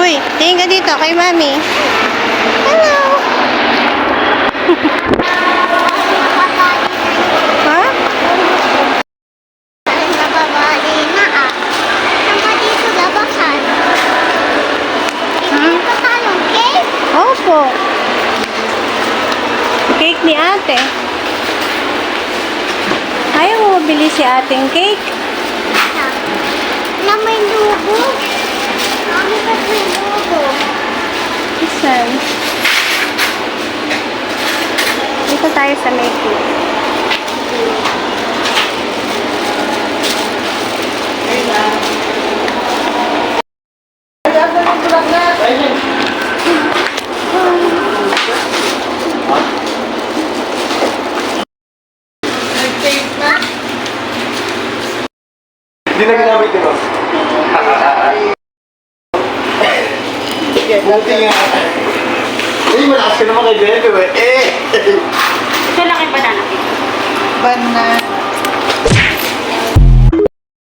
Uy, tingin ka dito kay Mami. Hello! Ha? Nababali na ah. Saan pa dito labasan? Hindi pa talong cake? Opo. Cake ni ate. Ayaw mo mabili si ating cake? Na may lugo. Mami, ba't may lugo? Isan. Dito tayo sa may cake. Hindi na ginamit yun, oh. Buti nga. Eh, malakas ka naman kay Bebe, eh. Ito lang yung banana cake. Banana.